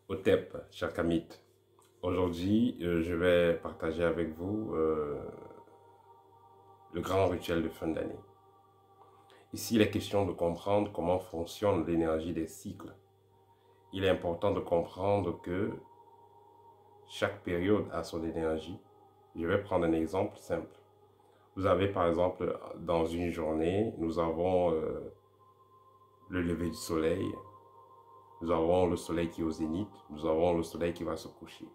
Otep, cher Kamit. Aujourd'hui, je vais partager avec vous le grand rituel de fin d'année. Ici, il est question de comprendre comment fonctionne l'énergie des cycles. Il est important de comprendre que chaque période a son énergie. Je vais prendre un exemple simple. Vous avez par exemple, dans une journée, nous avons le lever du soleil, nous avons le soleil qui est au zénith, nous avons le soleil qui va se coucher.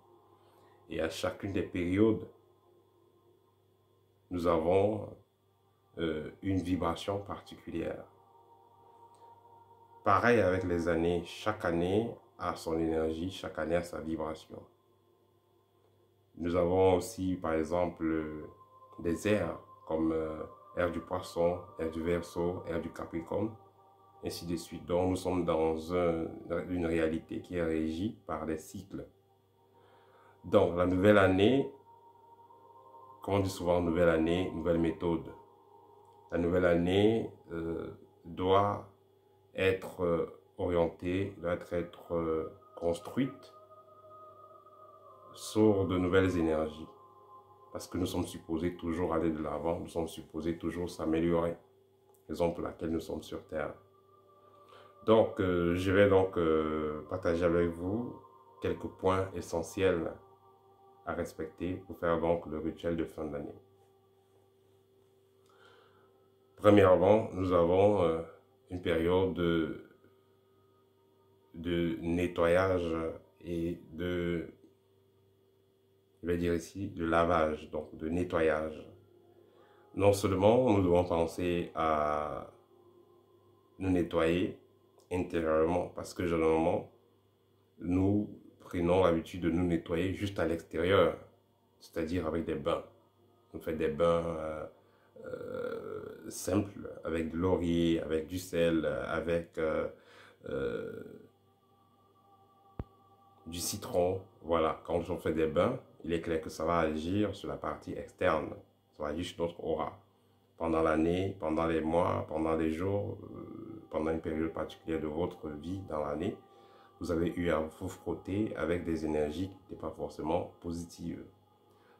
Et à chacune des périodes, nous avons une vibration particulière. Pareil avec les années, chaque année a son énergie, chaque année a sa vibration. Nous avons aussi par exemple des airs comme air du poisson, air du verseau, air du capricorne, ainsi de suite. Donc nous sommes dans une réalité qui est régie par des cycles. Donc la nouvelle année, comme on dit souvent nouvelle année, nouvelle méthode. La nouvelle année doit être orientée, doit être construite sur de nouvelles énergies. Parce que nous sommes supposés toujours aller de l'avant, nous sommes supposés toujours s'améliorer. Raison pour laquelle nous sommes sur Terre. Donc, je vais donc partager avec vous quelques points essentiels à respecter pour faire donc le rituel de fin d'année. Premièrement, nous avons une période de nettoyage et je vais dire ici, de lavage, donc de nettoyage. Non seulement nous devons penser à nous nettoyer intérieurement, parce que généralement, nous prenons l'habitude de nous nettoyer juste à l'extérieur, c'est-à-dire avec des bains. On fait des bains simples, avec de laurier, avec du sel, avec du citron. Voilà, quand on fait des bains, il est clair que ça va agir sur la partie externe. Ça va agir sur notre aura. Pendant l'année, pendant les mois, pendant les jours, pendant une période particulière de votre vie dans l'année, vous avez eu à vous frotter avec des énergies qui n'étaient pas forcément positives.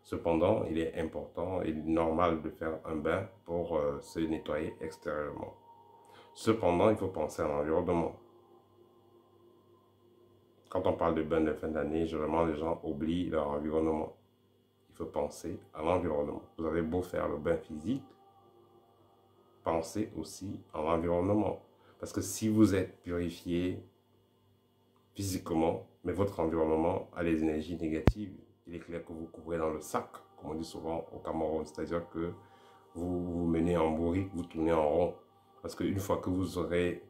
Cependant, il est important et normal de faire un bain pour se nettoyer extérieurement. Cependant, il faut penser à l'environnement. Quand on parle de bain de fin d'année, généralement les gens oublient leur environnement. Il faut penser à l'environnement. Vous avez beau faire le bain physique, pensez aussi à l'environnement. Parce que si vous êtes purifié physiquement, mais votre environnement a les énergies négatives, il est clair que vous couvrez dans le sac, comme on dit souvent au Cameroun. C'est-à-dire que vous vous menez en bourrique, vous tournez en rond. Parce qu'une fois que vous aurez...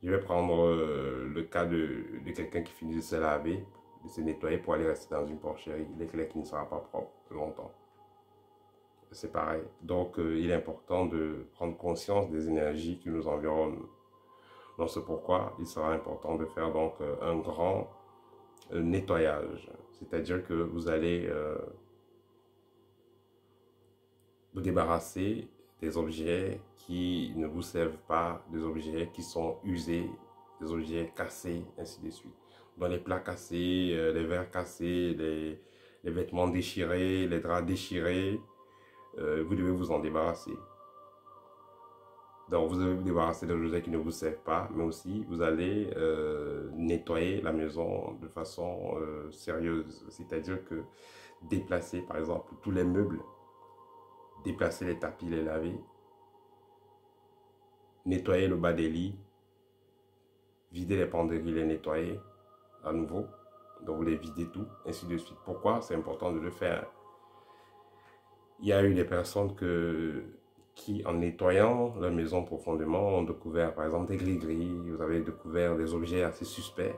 Je vais prendre le cas de quelqu'un qui finit de se laver, de se nettoyer pour aller rester dans une porcherie. Il est clair qu'il ne sera pas propre longtemps. C'est pareil. Donc, il est important de prendre conscience des énergies qui nous environnent. Donc, c'est pourquoi il sera important de faire donc un grand nettoyage. C'est-à-dire que vous allez vous débarrasser des objets qui ne vous servent pas, des objets qui sont usés, des objets cassés, ainsi de suite. Dans les plats cassés, les verres cassés, les vêtements déchirés, les draps déchirés, vous devez vous en débarrasser. Donc, vous allez vous débarrasser des objets qui ne vous servent pas, mais aussi vous allez nettoyer la maison de façon sérieuse. C'est-à-dire que déplacer, par exemple, tous les meubles, déplacer les tapis, les laver, nettoyer le bas des lits, vider les penderies, les nettoyer à nouveau. Donc, vous les videz tout, ainsi de suite. Pourquoi c'est important de le faire? Il y a eu des personnes qui, en nettoyant leur maison profondément, ont découvert, par exemple, des gris-gris, vous avez découvert des objets assez suspects.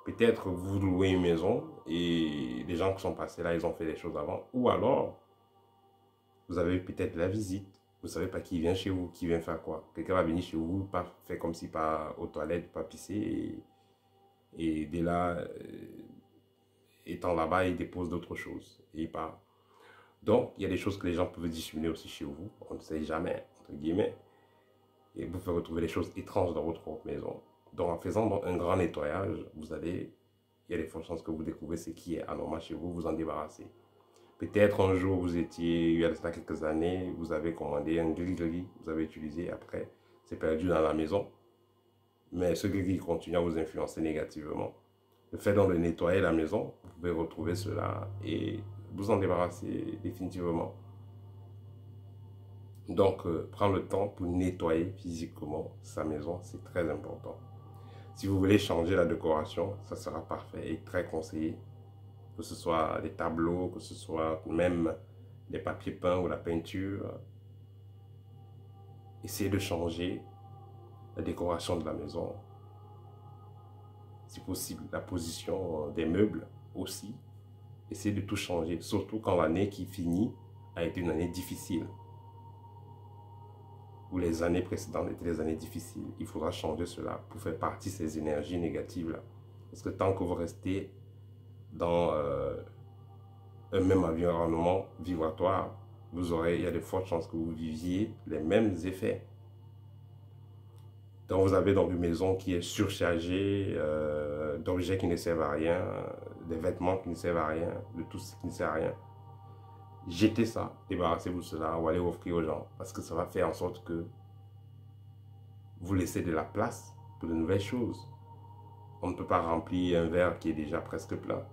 Peut-être vous louez une maison et les gens qui sont passés là, ils ont fait des choses avant. Ou alors, vous avez peut-être la visite. Vous ne savez pas qui vient chez vous, qui vient faire quoi. Quelqu'un va venir chez vous, pas faire comme si pas aux toilettes, pas pisser. Et dès là, étant là-bas, il dépose d'autres choses. Et il part. Donc, il y a des choses que les gens peuvent dissimuler aussi chez vous. On ne sait jamais, entre guillemets. Et vous pouvez retrouver des choses étranges dans votre maison. Donc, en faisant un grand nettoyage, vous allez il y a des fortes chances que vous découvrez ce qui est anormal chez vous, vous en débarrassez. Peut-être un jour, vous étiez, il y a de cela quelques années, vous avez commandé un gris-gris, vous avez utilisé, après, c'est perdu dans la maison. Mais ce gris-gris continue à vous influencer négativement. Le fait donc de nettoyer la maison, vous pouvez retrouver cela et vous en débarrasser définitivement. Donc, prendre le temps pour nettoyer physiquement sa maison, c'est très important. Si vous voulez changer la décoration, ça sera parfait et très conseillé. Que ce soit les tableaux, que ce soit même les papiers peints ou la peinture. Essayez de changer la décoration de la maison. Si possible, la position des meubles aussi. Essayez de tout changer, surtout quand l'année qui finit a été une année difficile. Ou les années précédentes étaient des années difficiles. Il faudra changer cela pour faire partie de ces énergies négatives-là. Parce que tant que vous restez dans un même environnement vibratoire, il y a de fortes chances que vous viviez les mêmes effets. Donc vous avez donc une maison qui est surchargée d'objets qui ne servent à rien, des vêtements qui ne servent à rien, de tout ce qui ne sert à rien. Jetez ça, débarrassez-vous de cela ou allez offrir aux gens parce que ça va faire en sorte que vous laissez de la place pour de nouvelles choses. On ne peut pas remplir un verre qui est déjà presque plein.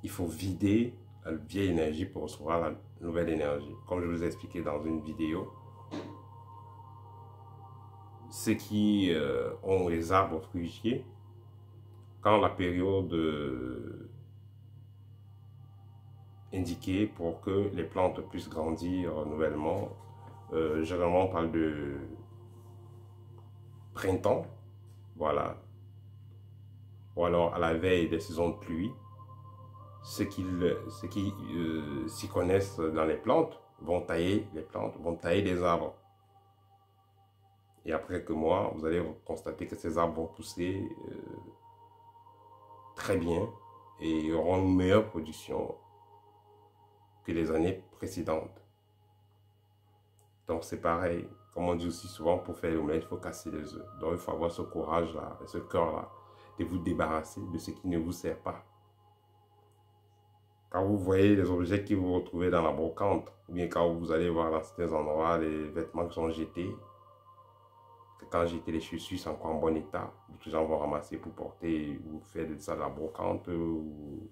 Il faut vider la vieille énergie pour recevoir la nouvelle énergie. Comme je vous ai expliqué dans une vidéo, ceux qui ont les arbres fruitiers, quand la période indiquée pour que les plantes puissent grandir nouvellement, généralement on parle de printemps, voilà, ou alors à la veille des saisons de pluie. Ceux qui s'y connaissent dans les plantes vont tailler les plantes, vont tailler des arbres. Et après quelques mois, vous allez constater que ces arbres vont pousser très bien et auront une meilleure production que les années précédentes. Donc c'est pareil, comme on dit aussi souvent, pour faire l'omelette, il faut casser les œufs. Donc il faut avoir ce courage-là, ce cœur-là, de vous débarrasser de ce qui ne vous sert pas. Quand vous voyez les objets que vous retrouvez dans la brocante, ou bien quand vous allez voir dans certains endroits les vêtements qui sont jetés, que quand jeter les chaussures sont encore en bon état, beaucoup de gens vont ramasser pour porter ou faire de ça de la brocante ou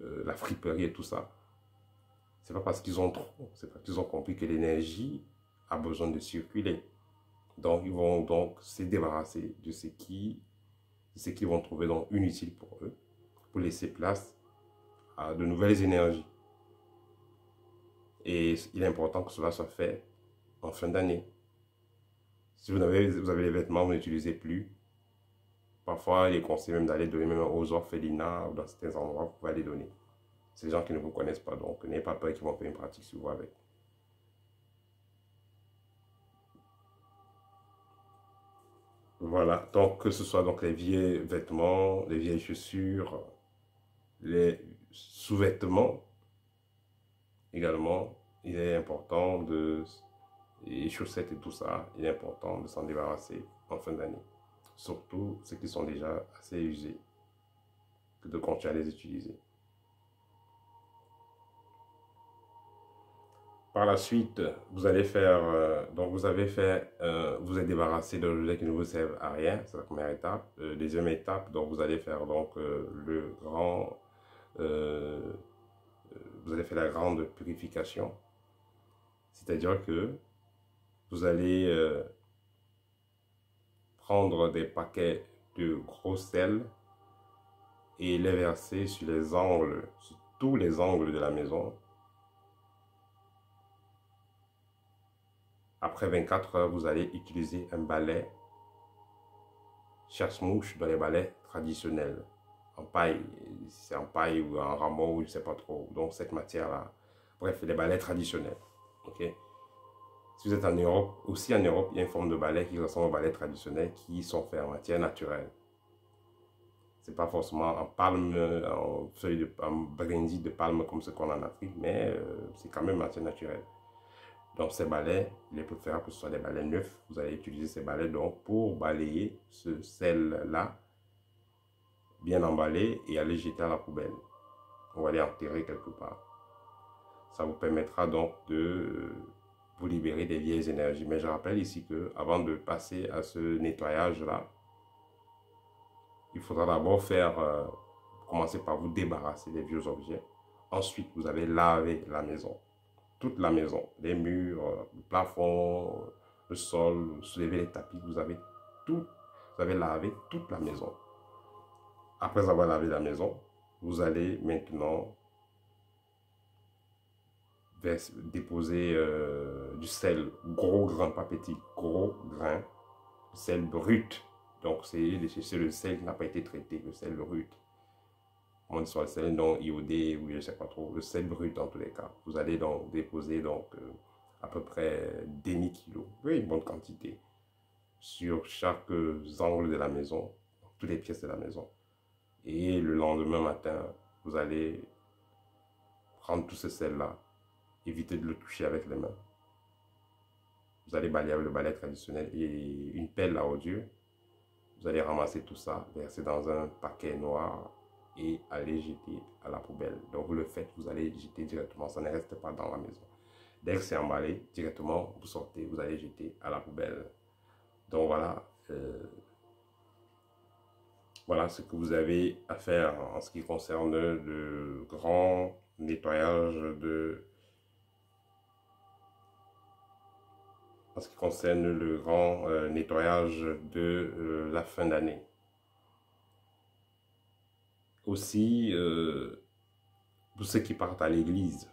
la friperie et tout ça. C'est pas parce qu'ils ont trop, c'est parce qu'ils ont compris que l'énergie a besoin de circuler. Donc ils vont donc se débarrasser de ce qui vont trouver donc inutile pour eux, pour laisser place à de nouvelles énergies. Et il est important que cela soit fait en fin d'année. Si vous avez les vêtements, vous n'utilisez plus. Parfois, il est conseillé même d'aller donner même aux orphelinats ou dans certains endroits, vous pouvez aller donner. C'est des gens qui ne vous connaissent pas, donc n'ayez pas peur qu'ils vont faire une pratique sur vous avec. Voilà, donc que ce soit donc les vieux vêtements, les vieilles chaussures, les sous-vêtements, également, il est important les chaussettes et tout ça, il est important de s'en débarrasser en fin d'année. Surtout ceux qui sont déjà assez usés, que de continuer à les utiliser. Par la suite, vous allez faire, donc vous êtes débarrassé de l'objet qui ne vous servent à rien, c'est la première étape. Deuxième étape, donc vous allez faire donc vous allez faire la grande purification. C'est-à-dire que vous allez prendre des paquets de gros sel et les verser sur les angles, sur tous les angles de la maison. Après 24 heures, vous allez utiliser un balai chasse-mouche dans les balais traditionnels. En paille, si c'est en paille ou en rameau, je ne sais pas trop. Donc cette matière-là, bref, les balais traditionnels. Ok. Si vous êtes en Europe, aussi en Europe, il y a une forme de balai qui ressemble aux balais traditionnels qui sont faits en matière naturelle. C'est pas forcément en palme, en feuille en brindille de palme comme ce qu'on a en Afrique, mais c'est quand même matière naturelle. Donc ces balais, il est préférable que ce soit des balais neufs. Vous allez utiliser ces balais donc pour balayer ce sel-là bien emballé et à les jeter à la poubelle. On va les enterrer quelque part. Ça vous permettra donc de vous libérer des vieilles énergies. Mais je rappelle ici que avant de passer à ce nettoyage-là, il faudra d'abord commencer par vous débarrasser des vieux objets. Ensuite, vous allez laver la maison. Toute la maison. Les murs, le plafond, le sol, soulever les tapis. Vous avez lavé toute la maison. Après avoir lavé la maison, vous allez maintenant déposer du sel, gros grain, pas petit, gros grain, sel brut. Donc c'est le sel qui n'a pas été traité, le sel brut. On soit le sel non iodé ou je ne sais pas trop, le sel brut dans tous les cas. Vous allez donc déposer à peu près demi-kilo, oui, une bonne quantité, sur chaque angle de la maison, toutes les pièces de la maison. Et le lendemain matin, vous allez prendre tout ce sel-là, évitez de le toucher avec les mains. Vous allez balayer avec le balai traditionnel et une pelle à ordures. Vous allez ramasser tout ça, verser dans un paquet noir et aller jeter à la poubelle. Donc vous le faites, vous allez jeter directement, ça ne reste pas dans la maison. Dès que c'est emballé, directement vous sortez, vous allez jeter à la poubelle. Donc voilà, voilà ce que vous avez à faire en ce qui concerne le grand nettoyage de la fin d'année. Aussi, pour ceux qui partent à l'église,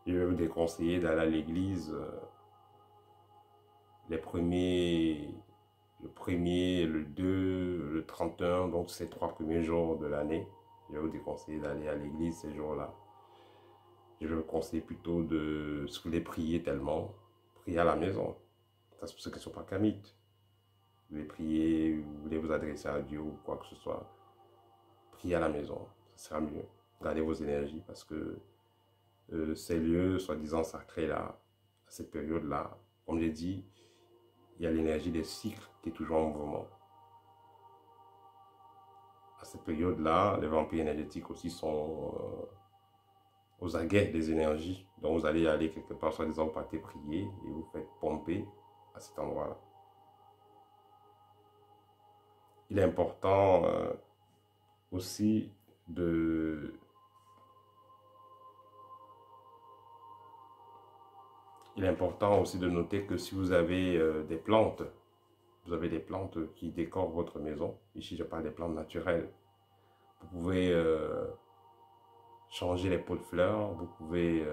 je vais vous déconseiller d'aller à l'église le 1er, le 2, le 31, donc ces 3 premiers jours de l'année. Je vais vous déconseiller d'aller à l'église ces jours-là. Je vais vous conseiller plutôt de, si vous voulez prier tellement, prier à la maison. Ça, c'est pour ceux qui ne sont pas kamites. Vous voulez prier, vous voulez vous adresser à Dieu ou quoi que ce soit. Priez à la maison, ça sera mieux. Gardez vos énergies parce que ces lieux, soi-disant sacrés là, à cette période-là, comme j'ai dit, il y a l'énergie des cycles qui est toujours en mouvement. À cette période-là, les vampires énergétiques aussi sont aux aguets des énergies. Donc vous allez aller quelque part, soi-disant vous partez prier et vous faites pomper à cet endroit-là. Il est important aussi de noter que si vous avez des plantes, qui décorent votre maison, ici je parle des plantes naturelles, vous pouvez changer les pots de fleurs, vous pouvez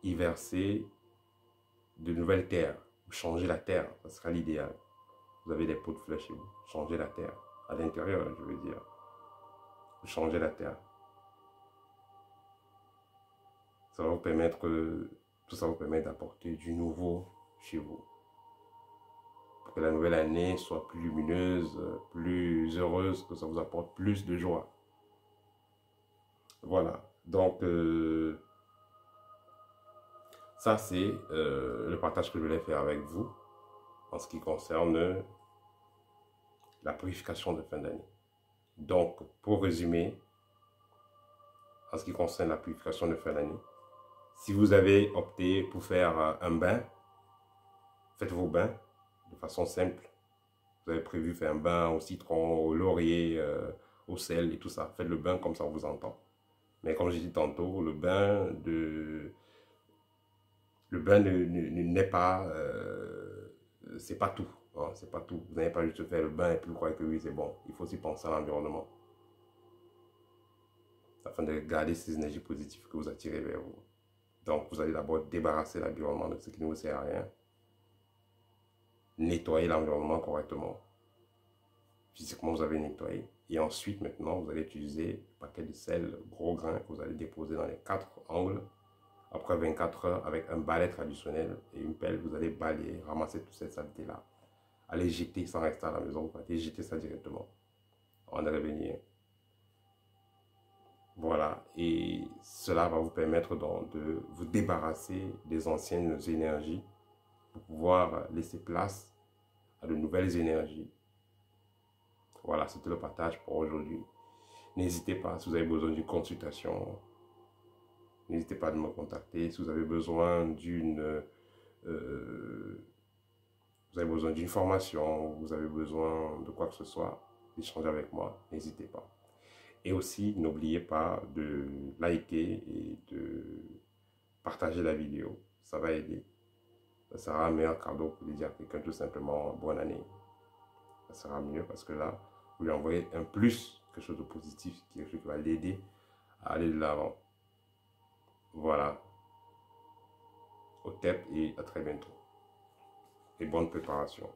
y verser de nouvelles terres, changer la terre, ça sera l'idéal. Vous avez des pots de fleurs chez vous, changez la terre, à l'intérieur je veux dire, vous changez la terre. Ça va vous permettre, tout ça vous permet d'apporter du nouveau chez vous. Pour que la nouvelle année soit plus lumineuse, plus heureuse, que ça vous apporte plus de joie. Voilà, donc ça c'est le partage que je voulais faire avec vous en ce qui concerne la purification de fin d'année. Donc, pour résumer, en ce qui concerne la purification de fin d'année, si vous avez opté pour faire un bain, faites vos bains de façon simple. Vous avez prévu faire un bain au citron, au laurier, au sel et tout ça. Faites le bain comme ça on vous entend. Mais comme j'ai dit tantôt, le bain n'est pas, c'est pas tout. Hein, c'est pas tout. Vous n'avez pas juste faire le bain et puis vous croyez que oui c'est bon. Il faut aussi penser à l'environnement. Afin de garder ces énergies positives que vous attirez vers vous. Donc vous allez d'abord débarrasser l'environnement de ce qui ne vous sert à rien. Nettoyer l'environnement correctement. Physiquement vous avez nettoyé. Et ensuite maintenant vous allez utiliser un paquet de sel gros grain que vous allez déposer dans les 4 angles. Après 24 heures, avec un balai traditionnel et une pelle, vous allez balayer, ramasser toute cette saleté-là. Allez jeter sans rester à la maison, vous allez jeter ça directement. On va revenir. Voilà, et cela va vous permettre donc de vous débarrasser des anciennes énergies pour pouvoir laisser place à de nouvelles énergies. Voilà, c'était le partage pour aujourd'hui. N'hésitez pas, si vous avez besoin d'une consultation, n'hésitez pas à me contacter. Si vous avez besoin vous avez besoin d'une formation, vous avez besoin de quoi que ce soit, d'échanger avec moi, n'hésitez pas. Et aussi, n'oubliez pas de liker et de partager la vidéo. Ça va aider. Ça sera un meilleur cadeau pour dire à quelqu'un tout simplement bonne année. Ça sera mieux parce que là, vous lui envoyez un plus, quelque chose de positif, quelque chose qui va l'aider à aller de l'avant. Voilà. Au TEP et à très bientôt. Et bonne préparation.